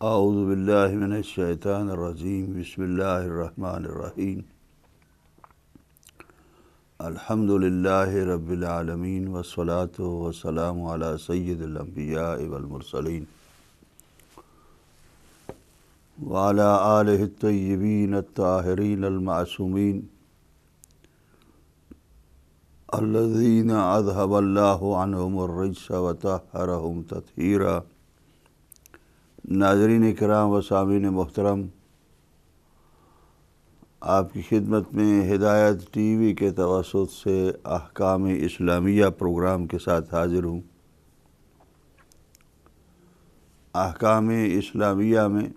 اعوذ باللہ من الشیطان الرجیم بسم اللہ الرحمن الرحیم الحمد للہ رب العالمین والصلاة والسلام علی سید الانبیاء والمرسلین وعلی آلہ الطیبین الطاہرین المعصومین الذین اذھب اللہ عنہم الرجس وطہرہم تطہیرا۔ ناظرین کرام و سامعین محترم، آپ کی خدمت میں ہدایت ٹی وی کے توسط سے احکام اسلامیہ پروگرام کے ساتھ حاضر ہوں۔ احکام اسلامیہ میں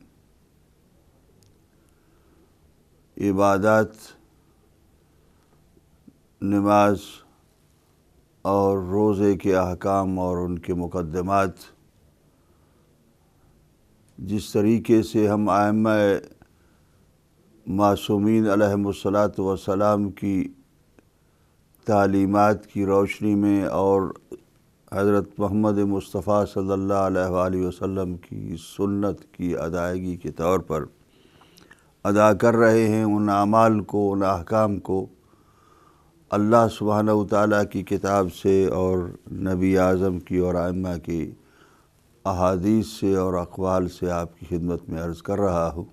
عبادات، نماز اور روزے کے احکام اور ان کے مقدمات، جس طریقے سے ہم ائمہ معصومین علیہم الصلاۃ والسلام کی تعلیمات کی روشنی میں اور حضرت محمد مصطفیٰ صلی اللہ علیہ وآلہ وسلم کی سنت کی ادائیگی کے طور پر ادا کر رہے ہیں، ان اعمال کو، ان احکام کو اللہ سبحانہ وتعالیٰ کی کتاب سے اور نبی اعظم کی اور ائمہ کی احادیث سے اور اقوال سے آپ کی خدمت میں عرض کر رہا ہوں۔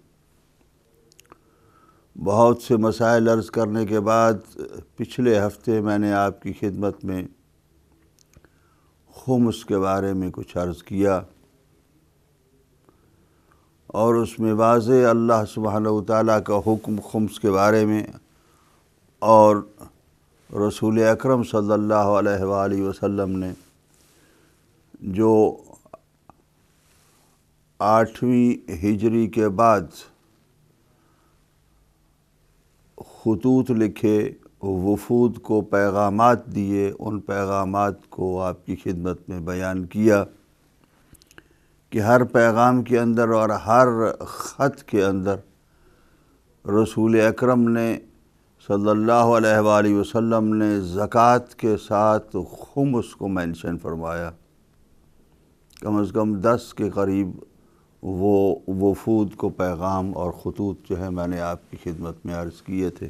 بہت سے مسائل عرض کرنے کے بعد پچھلے ہفتے میں نے آپ کی خدمت میں خمس کے بارے میں کچھ عرض کیا اور اس میں واضح اللہ سبحانہ وتعالیٰ کا حکم خمس کے بارے میں اور رسول اکرم صلی اللہ علیہ وآلہ وسلم نے جو 8ویں ہجری کے بعد خطوط لکھے، وفود کو پیغامات دیے، ان پیغامات کو آپ کی خدمت میں بیان کیا کہ ہر پیغام کے اندر اور ہر خط کے اندر رسول اکرم نے صلی اللہ علیہ وآلہ وسلم نے زکوٰۃ کے ساتھ خمس کو مینشن فرمایا۔ کم از کم 10 کے قریب وہ وفود کو پیغام اور خطوط جو ہے میں نے آپ کی خدمت میں عرض کیے تھے۔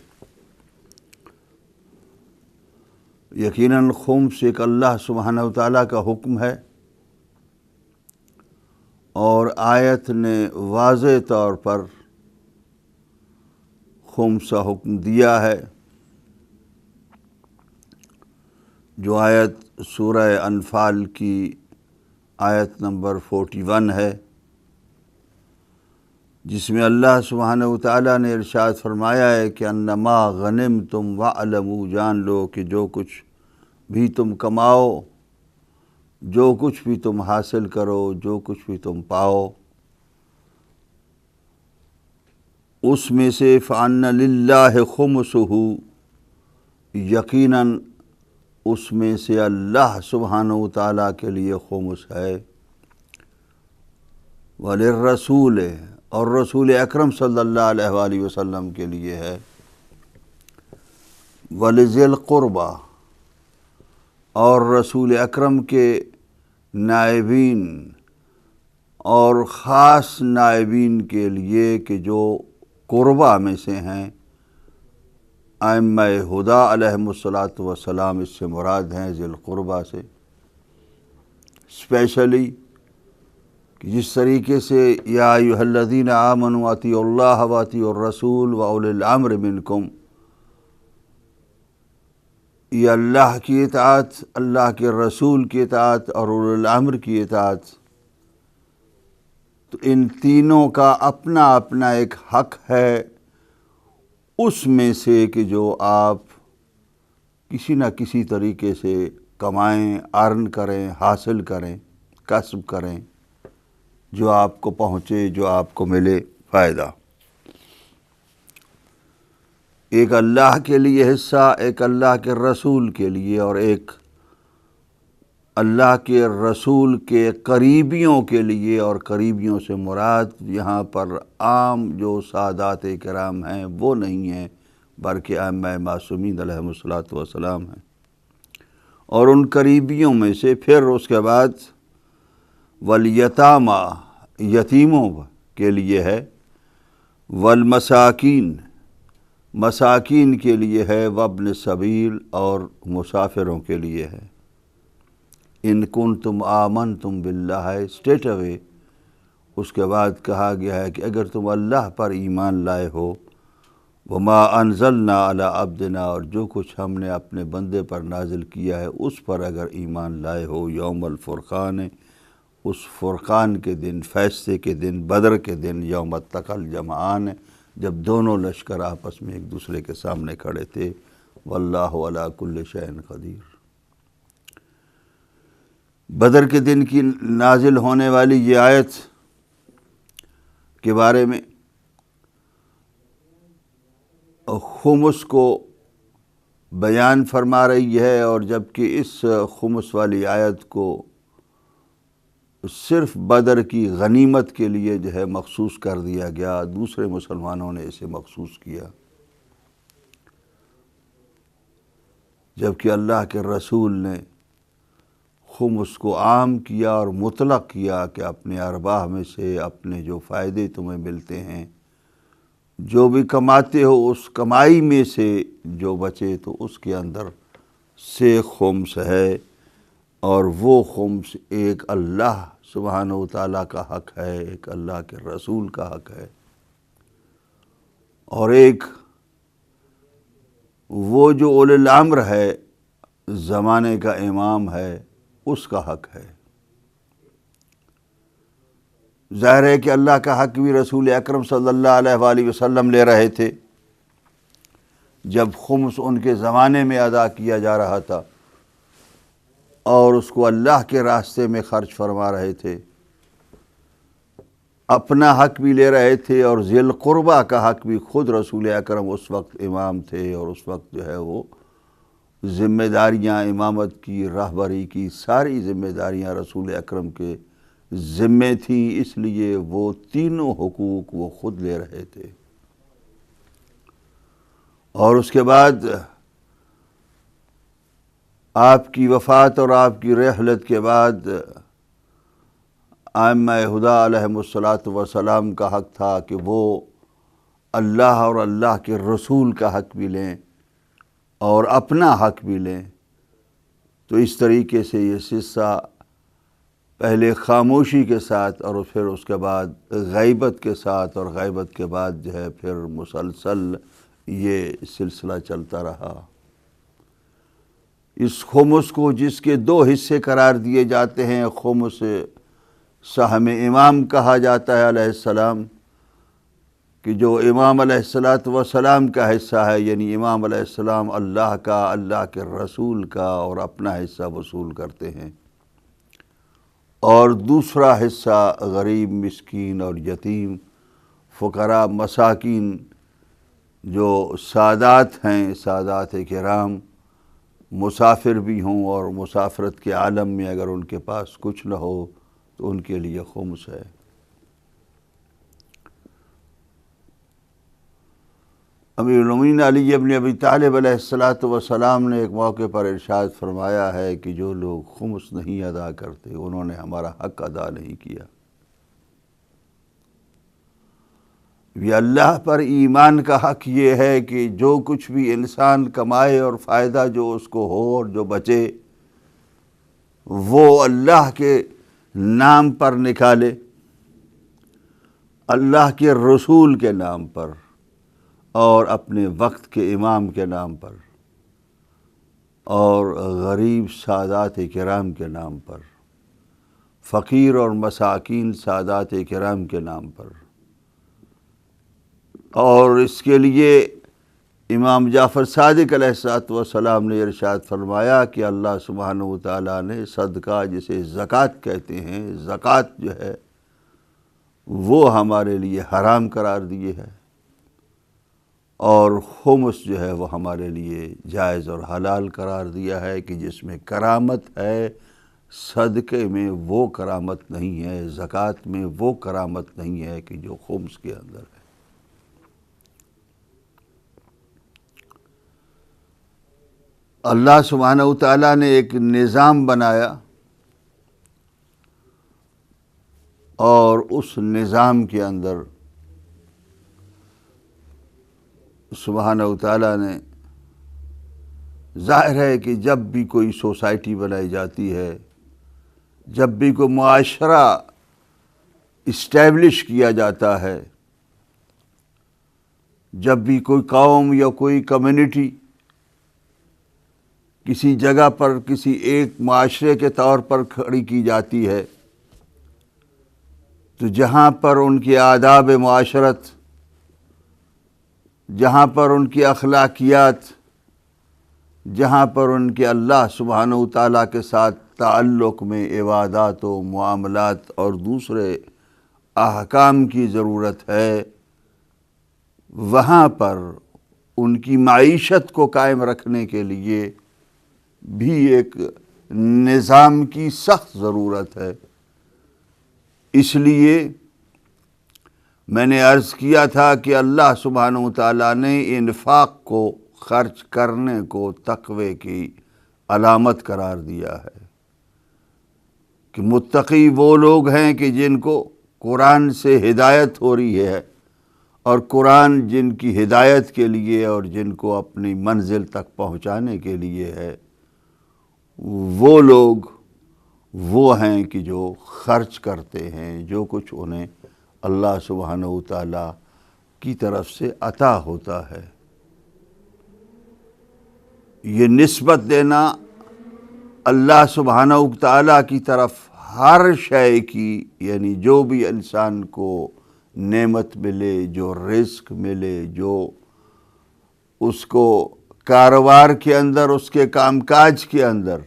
یقیناً خمس ایک اللہ سبحانہ وتعالیٰ کا حکم ہے اور آیت نے واضح طور پر خمس کا حکم دیا ہے۔ جو آیت سورہ انفال کی آیت نمبر 41 ہے، جس میں اللہ سبحانہ وتعالیٰ نے ارشاد فرمایا ہے کہ انما غنمتم وعلموا، جان لو کہ جو کچھ بھی تم کماؤ، جو کچھ بھی تم حاصل کرو، جو کچھ بھی تم پاؤ، اس میں سے فَأَنَّ لِلَّهِ خُمُسُهُ، یقیناً اس میں سے اللہ سبحانہ وتعالیٰ کے لیے خمس ہے، وَلِلرَّسُولِ، اور رسول اکرم صلی اللہ علیہ وآلہ وسلم کے لیے ہے، وَلِذِي الْقُرْبَى، اور رسول اکرم کے نائبین اور خاص نائبین کے لیے کہ جو قربا میں سے ہیں۔ ائمہ ہدیٰ علیہم الصلاۃ والسلام اس سے مراد ہیں ذی القربہ سے، اسپیشلی جس طریقے سے یا ایھا الذین آمنوا اطیعوا اللہ واطیعوا الرسول واولی الامر منکم، یہ اللہ کی اطاعت، اللہ کے رسول کی اطاعت اور اولی الامر کی اطاعت، تو ان تینوں کا اپنا اپنا ایک حق ہے اس میں سے کہ جو آپ کسی نہ کسی طریقے سے کمائیں، ارن کریں، حاصل کریں، کسب کریں، جو آپ کو پہنچے، جو آپ کو ملے فائدہ۔ ایک اللہ کے لیے حصہ، ایک اللہ کے رسول کے لیے، اور ایک اللہ کے رسول کے قریبیوں کے لیے، اور قریبیوں سے مراد یہاں پر عام جو سادات کرام ہیں وہ نہیں ہیں، بلکہ ائمہ معصومین علیہم الصلاۃ والسلام ہیں۔ اور ان قریبیوں میں سے پھر اس کے بعد والیتامى، یتیموں کے لیے ہے، والمساکین مساکین کے لیے ہے، وابن سبیل اور مسافروں کے لیے ہے۔ ان کنتم آمنتم باللہ ہے اسٹیٹ اوے، اس کے بعد کہا گیا ہے کہ اگر تم اللہ پر ایمان لائے ہو، وما انزلنا علی عبدنا اور جو کچھ ہم نے اپنے بندے پر نازل کیا ہے اس پر اگر ایمان لائے ہو، یوم الفرقان اس فرقان کے دن، فیصلے کے دن، بدر کے دن، یوم التقى الجمعان جب دونوں لشکر آپس میں ایک دوسرے کے سامنے کھڑے تھے، واللہ علی کل شیء قدیر۔ بدر کے دن کی نازل ہونے والی یہ آیت کے بارے میں خمس کو بیان فرما رہی ہے، اور جبکہ اس خمس والی آیت کو صرف بدر کی غنیمت کے لیے جو ہے مخصوص کر دیا گیا، دوسرے مسلمانوں نے اسے مخصوص کیا، جبکہ اللہ کے رسول نے خمس کو عام کیا اور مطلق کیا کہ اپنے ارباح میں سے اپنے جو فائدے تمہیں ملتے ہیں، جو بھی کماتے ہو اس کمائی میں سے جو بچے تو اس کے اندر سے خمس ہے، اور وہ خمس ایک اللہ سبحانہ و تعالیٰ کا حق ہے، ایک اللہ کے رسول کا حق ہے، اور ایک وہ جو اولی الامر ہے، زمانے کا امام ہے، اس کا حق ہے۔ ظاہر ہے کہ اللہ کا حق بھی رسول اکرم صلی اللہ علیہ وآلہ وسلم لے رہے تھے جب خمس ان کے زمانے میں ادا کیا جا رہا تھا، اور اس کو اللہ کے راستے میں خرچ فرما رہے تھے، اپنا حق بھی لے رہے تھے، اور ذی القربہ کا حق بھی خود رسول اکرم اس وقت امام تھے، اور اس وقت جو ہے وہ ذمہ داریاں امامت کی، رہبری کی ساری ذمہ داریاں رسول اکرم کے ذمے تھیں، اس لیے وہ تینوں حقوق وہ خود لے رہے تھے۔ اور اس کے بعد آپ کی وفات اور آپ کی رحلت کے بعد ائمہ ہدیٰ علیہم الصلاۃ کا حق تھا کہ وہ اللہ اور اللہ کے رسول کا حق بھی لیں اور اپنا حق بھی لیں۔ تو اس طریقے سے یہ سلسلہ پہلے خاموشی کے ساتھ اور پھر اس کے بعد غیبت کے ساتھ، اور غیبت کے بعد جو ہے پھر مسلسل یہ سلسلہ چلتا رہا۔ اس خمس کو جس کے دو حصے قرار دیے جاتے ہیں، خمس سہم امام کہا جاتا ہے علیہ السلام، کہ جو امام علیہ السلام کا حصہ ہے، یعنی امام علیہ السلام اللہ کا، اللہ کے رسول کا اور اپنا حصہ وصول کرتے ہیں، اور دوسرا حصہ غریب، مسکین اور یتیم، فقراء، مساکین، جو سادات ہیں، سادات کرام، مسافر بھی ہوں اور مسافرت کے عالم میں اگر ان کے پاس کچھ نہ ہو تو ان کے لیے خمس ہے۔ امیر المومنین علی ابن ابی طالب علیہ السلام نے ایک موقع پر ارشاد فرمایا ہے کہ جو لوگ خمس نہیں ادا کرتے انہوں نے ہمارا حق ادا نہیں کیا۔ یہ اللہ پر ایمان کا حق یہ ہے کہ جو کچھ بھی انسان کمائے اور فائدہ جو اس کو ہو اور جو بچے، وہ اللہ کے نام پر نکالے، اللہ کے رسول کے نام پر، اور اپنے وقت کے امام کے نام پر، اور غریب سادات کرام کے نام پر، فقیر اور مساکین سادات کرام کے نام پر۔ اور اس کے لیے امام جعفر صادق علیہ السلام نے ارشاد فرمایا کہ اللہ سبحانہ و تعالیٰ نے صدقہ، جسے زکوٰۃ کہتے ہیں، زکوٰۃ جو ہے وہ ہمارے لیے حرام قرار دیے ہے، اور خمس جو ہے وہ ہمارے لیے جائز اور حلال قرار دیا ہے، کہ جس میں کرامت ہے صدقے میں وہ کرامت نہیں ہے، زکوٰۃ میں وہ کرامت نہیں ہے کہ جو خمس کے اندر ہے۔ اللہ سبحانہ و تعالیٰ نے ایک نظام بنایا، اور اس نظام کے اندر سبحانہ و تعالیٰ نے ظاہر ہے کہ جب بھی کوئی سوسائٹی بنائی جاتی ہے، جب بھی کوئی معاشرہ اسٹیبلش کیا جاتا ہے، جب بھی کوئی قوم یا کوئی کمیونٹی کسی جگہ پر کسی ایک معاشرے کے طور پر کھڑی کی جاتی ہے، تو جہاں پر ان کی آداب معاشرت، جہاں پر ان کی اخلاقیات، جہاں پر ان کے اللہ سبحانہ و تعالیٰ کے ساتھ تعلق میں عبادات و معاملات اور دوسرے احکام کی ضرورت ہے، وہاں پر ان کی معیشت کو قائم رکھنے کے لیے بھی ایک نظام کی سخت ضرورت ہے۔ اس لیے میں نے عرض کیا تھا کہ اللہ سبحانہ و تعالیٰ نے انفاق کو، خرچ کرنے کو تقوی کی علامت قرار دیا ہے، کہ متقی وہ لوگ ہیں کہ جن کو قرآن سے ہدایت ہو رہی ہے، اور قرآن جن کی ہدایت کے لیے اور جن کو اپنی منزل تک پہنچانے کے لیے ہے، وہ لوگ وہ ہیں کہ جو خرچ کرتے ہیں جو کچھ انہیں اللہ سبحانہ و تعالیٰ کی طرف سے عطا ہوتا ہے۔ یہ نسبت دینا اللہ سبحانہ و تعالیٰ کی طرف ہر شے کی، یعنی جو بھی انسان کو نعمت ملے، جو رزق ملے، جو اس کو کاروبار کے اندر، اس کے کام کاج کے اندر،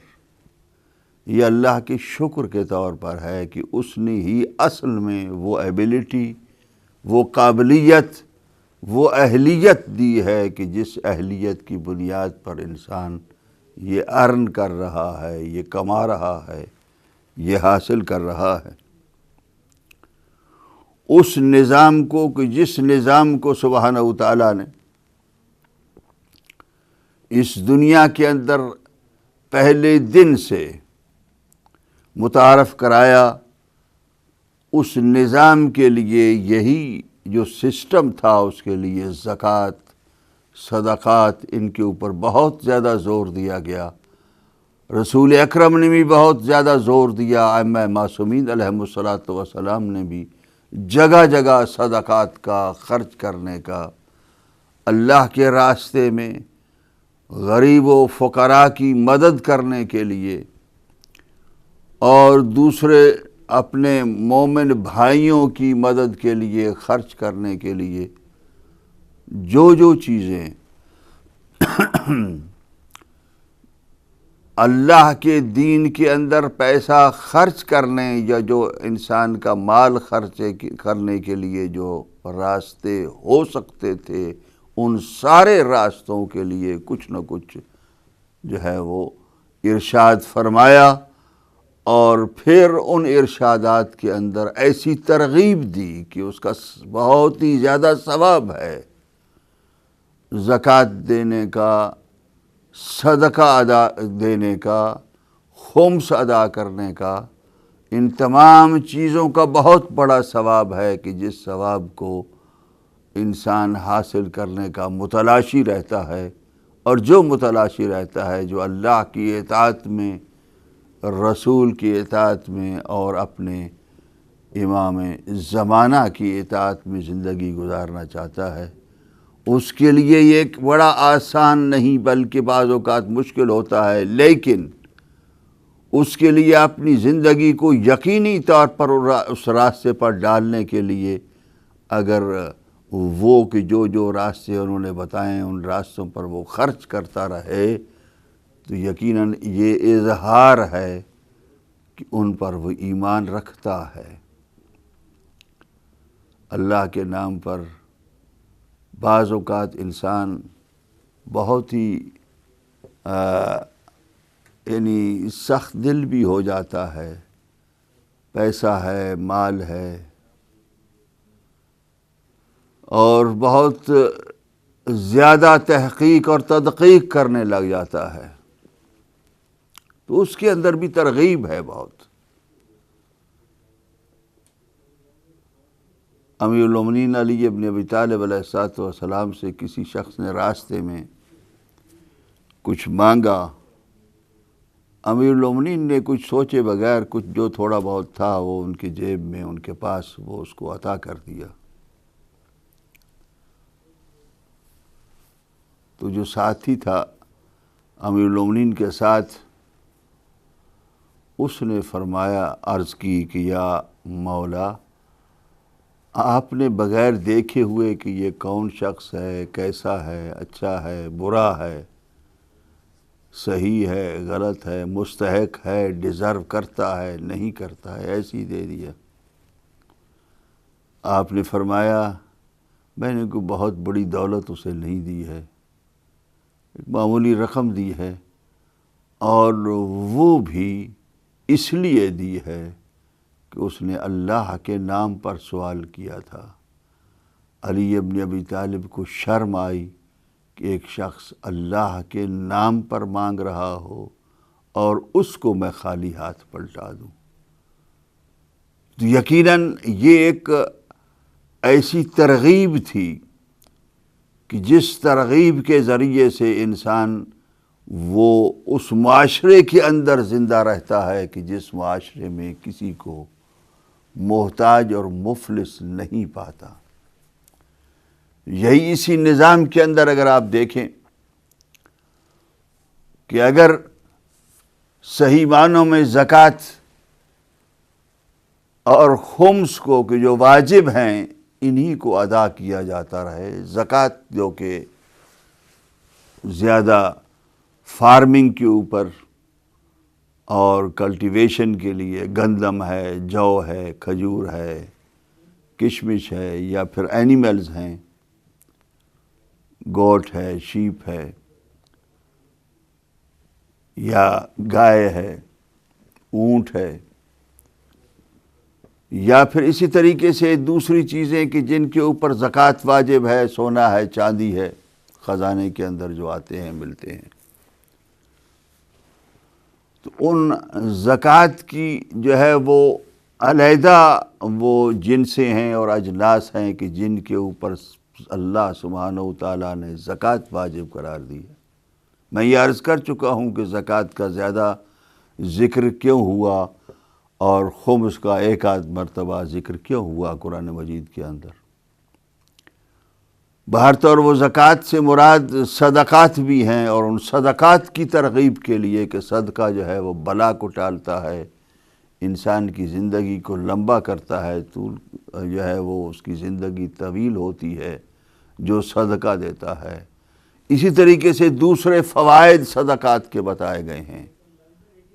یہ اللہ کے شکر کے طور پر ہے کہ اس نے ہی اصل میں وہ ایبیلٹی، وہ قابلیت، وہ اہلیت دی ہے کہ جس اہلیت کی بنیاد پر انسان یہ ارن کر رہا ہے، یہ کما رہا ہے، یہ حاصل کر رہا ہے۔ اس نظام کو، کہ جس نظام کو سبحانہ و تعالیٰ نے اس دنیا کے اندر پہلے دن سے متعارف کرایا، اس نظام کے لیے یہی جو سسٹم تھا، اس کے لیے زکوٰۃ، صدقات، ان کے اوپر بہت زیادہ زور دیا گیا۔ رسول اکرم نے بھی بہت زیادہ زور دیا، ائمہ معصومین علیہم الصلاۃ والسلام نے بھی جگہ جگہ صدقات کا، خرچ کرنے کا، اللہ کے راستے میں غریب و فقراء کی مدد کرنے کے لیے، اور دوسرے اپنے مومن بھائیوں کی مدد کے لیے خرچ کرنے کے لیے جو چیزیں اللہ کے دین کے اندر پیسہ خرچ کرنے یا جو انسان کا مال خرچ کرنے کے لیے جو راستے ہو سکتے تھے، ان سارے راستوں کے لیے کچھ نہ کچھ جو ہے وہ ارشاد فرمایا، اور پھر ان ارشادات کے اندر ایسی ترغیب دی کہ اس کا بہت ہی زیادہ ثواب ہے۔ زکوٰۃ دینے کا، صدقہ ادا دینے کا، خمس ادا کرنے کا، ان تمام چیزوں کا بہت بڑا ثواب ہے کہ جس ثواب کو انسان حاصل کرنے کا متلاشی رہتا ہے، اور جو متلاشی رہتا ہے، جو اللہ کی اطاعت میں، رسول کی اطاعت میں اور اپنے امام زمانہ کی اطاعت میں زندگی گزارنا چاہتا ہے، اس کے لیے یہ ایک بڑا آسان نہیں بلکہ بعض اوقات مشکل ہوتا ہے، لیکن اس کے لیے اپنی زندگی کو یقینی طور پر اس راستے پر ڈالنے کے لیے اگر وہ کہ جو راستے انہوں نے بتائے ان راستوں پر وہ خرچ کرتا رہے، تو یقیناً یہ اظہار ہے کہ ان پر وہ ایمان رکھتا ہے۔ اللہ کے نام پر بعض اوقات انسان بہت ہی یعنی سخت دل بھی ہو جاتا ہے، پیسہ ہے، مال ہے، اور بہت زیادہ تحقیق اور تدقیق کرنے لگ جاتا ہے، تو اس کے اندر بھی ترغیب ہے بہت۔ امیر المومنین علی ابن ابی طالب علیہ الصلوۃ والسلام سے کسی شخص نے راستے میں کچھ مانگا، امیر المومنین نے کچھ سوچے بغیر کچھ جو تھوڑا بہت تھا وہ ان کی جیب میں ان کے پاس وہ اس کو عطا کر دیا۔ تو جو ساتھی تھا امیر المومنین کے ساتھ، اس نے فرمایا، عرض کی کہ یا مولا، آپ نے بغیر دیکھے ہوئے کہ یہ کون شخص ہے، کیسا ہے، اچھا ہے، برا ہے، صحیح ہے، غلط ہے، مستحق ہے، ڈیزرو کرتا ہے، نہیں کرتا ہے، ایسے ہی دے دیا۔ آپ نے فرمایا میں نے کوئی بہت بڑی دولت اسے نہیں دی ہے، ایک معمولی رقم دی ہے، اور وہ بھی اس لیے دی ہے کہ اس نے اللہ کے نام پر سوال کیا تھا۔ علی ابن ابی طالب کو شرم آئی کہ ایک شخص اللہ کے نام پر مانگ رہا ہو اور اس کو میں خالی ہاتھ پلٹا دوں۔ تو یقیناً یہ ایک ایسی ترغیب تھی کہ جس ترغیب کے ذریعے سے انسان وہ اس معاشرے کے اندر زندہ رہتا ہے کہ جس معاشرے میں کسی کو محتاج اور مفلس نہیں پاتا۔ یہی اسی نظام کے اندر اگر آپ دیکھیں کہ اگر صحیح معنوں میں زکوٰۃ اور خمس کو کہ جو واجب ہیں انہی کو ادا کیا جاتا رہے، زکوٰۃ جو کہ زیادہ فارمنگ کے اوپر اور کلٹیویشن کے لیے گندم ہے، جو ہے، کھجور ہے، کشمش ہے، یا پھر اینیملز ہیں، گوٹ ہے، شیپ ہے، یا گائے ہے، اونٹ ہے، یا پھر اسی طریقے سے دوسری چیزیں کہ جن کے اوپر زکوٰۃ واجب ہے، سونا ہے، چاندی ہے، خزانے کے اندر جو آتے ہیں ملتے ہیں، تو ان زکوٰۃ کی جو ہے وہ علیحدہ وہ جنسیں ہیں اور اجناس ہیں کہ جن کے اوپر اللہ سبحانہ و تعالیٰ نے زکوٰۃ واجب قرار دی ہے۔ میں یہ عرض کر چکا ہوں کہ زکوٰۃ کا زیادہ ذکر کیوں ہوا اور خمس کا ایک آدھ مرتبہ ذکر کیوں ہوا قرآن مجید کے اندر۔ بہر طور وہ زکوٰۃ سے مراد صدقات بھی ہیں، اور ان صدقات کی ترغیب کے لیے کہ صدقہ جو ہے وہ بلا کو ٹالتا ہے، انسان کی زندگی کو لمبا کرتا ہے، طول جو ہے وہ اس کی زندگی طویل ہوتی ہے جو صدقہ دیتا ہے۔ اسی طریقے سے دوسرے فوائد صدقات کے بتائے گئے ہیں،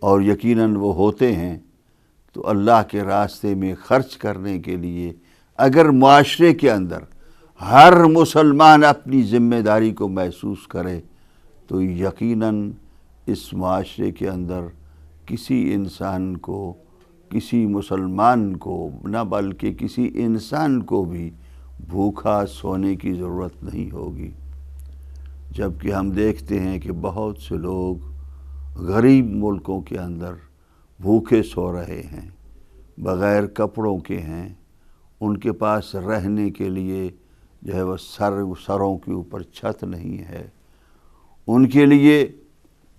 اور یقیناً وہ ہوتے ہیں۔ تو اللہ کے راستے میں خرچ کرنے کے لیے اگر معاشرے کے اندر ہر مسلمان اپنی ذمہ داری کو محسوس کرے تو یقیناً اس معاشرے کے اندر کسی انسان کو، کسی مسلمان کو نہ بلکہ کسی انسان کو بھی بھوکا سونے کی ضرورت نہیں ہوگی۔ جبکہ ہم دیکھتے ہیں کہ بہت سے لوگ غریب ملکوں کے اندر بھوکے سو رہے ہیں، بغیر کپڑوں کے ہیں، ان کے پاس رہنے کے لیے جو ہے وہ سروں کے اوپر چھت نہیں ہے، ان کے لیے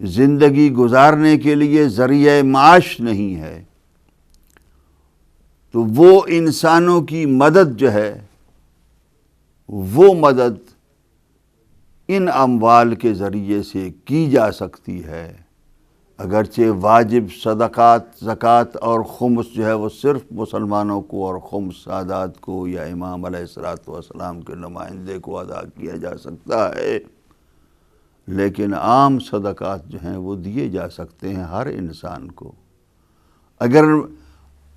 زندگی گزارنے کے لیے ذریعہ معاش نہیں ہے۔ تو وہ انسانوں کی مدد جو ہے وہ مدد ان اموال کے ذریعے سے کی جا سکتی ہے، اگرچہ واجب صدقات، زکوٰۃ اور خمس جو ہے وہ صرف مسلمانوں کو اور خمس سادات کو یا امام علیہ الصلوۃ والسلام کے نمائندے کو ادا کیا جا سکتا ہے، لیکن عام صدقات جو ہیں وہ دیے جا سکتے ہیں ہر انسان کو۔ اگر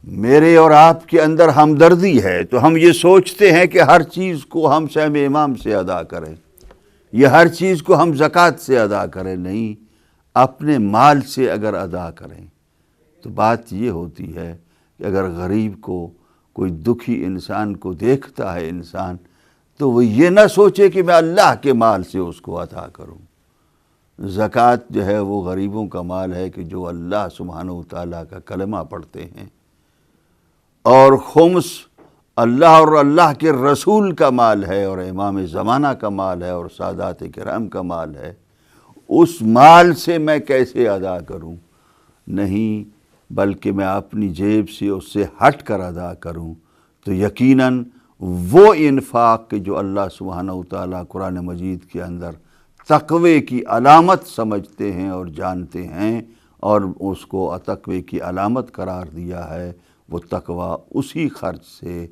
میرے اور آپ کے اندر ہمدردی ہے تو ہم یہ سوچتے ہیں کہ ہر چیز کو ہم سہم امام سے ادا کریں، یا ہر چیز کو ہم زکوٰۃ سے ادا کریں، نہیں، اپنے مال سے اگر ادا کریں تو بات یہ ہوتی ہے کہ اگر غریب کو، کوئی دکھی انسان کو دیکھتا ہے انسان، تو وہ یہ نہ سوچے کہ میں اللہ کے مال سے اس کو عطا کروں۔ زکوٰۃ جو ہے وہ غریبوں کا مال ہے کہ جو اللہ سبحانہ و تعالیٰ کا کلمہ پڑھتے ہیں، اور خمس اللہ اور اللہ کے رسول کا مال ہے اور امام زمانہ کا مال ہے اور سادات کرام کا مال ہے، اس مال سے میں کیسے ادا کروں؟ نہیں، بلکہ میں اپنی جیب سے اس سے ہٹ کر ادا کروں۔ تو یقیناً وہ انفاق کہ جو اللہ سبحانہ وتعالیٰ قرآن مجید کے اندر تقوی کی علامت سمجھتے ہیں اور جانتے ہیں اور اس کو تقوی کی علامت قرار دیا ہے، وہ تقوی اسی خرچ سے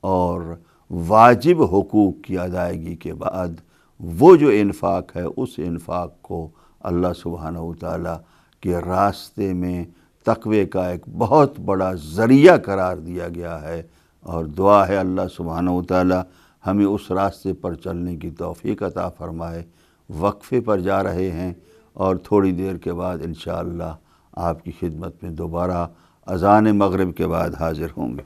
اور واجب حقوق کی ادائیگی کے بعد وہ جو انفاق ہے، اس انفاق کو اللہ سبحانہ وتعالیٰ کے راستے میں تقوی کا ایک بہت بڑا ذریعہ قرار دیا گیا ہے، اور دعا ہے اللہ سبحانہ وتعالیٰ ہمیں اس راستے پر چلنے کی توفیق عطا فرمائے۔ وقفے پر جا رہے ہیں اور تھوڑی دیر کے بعد انشاءاللہ آپ کی خدمت میں دوبارہ اذان مغرب کے بعد حاضر ہوں گے۔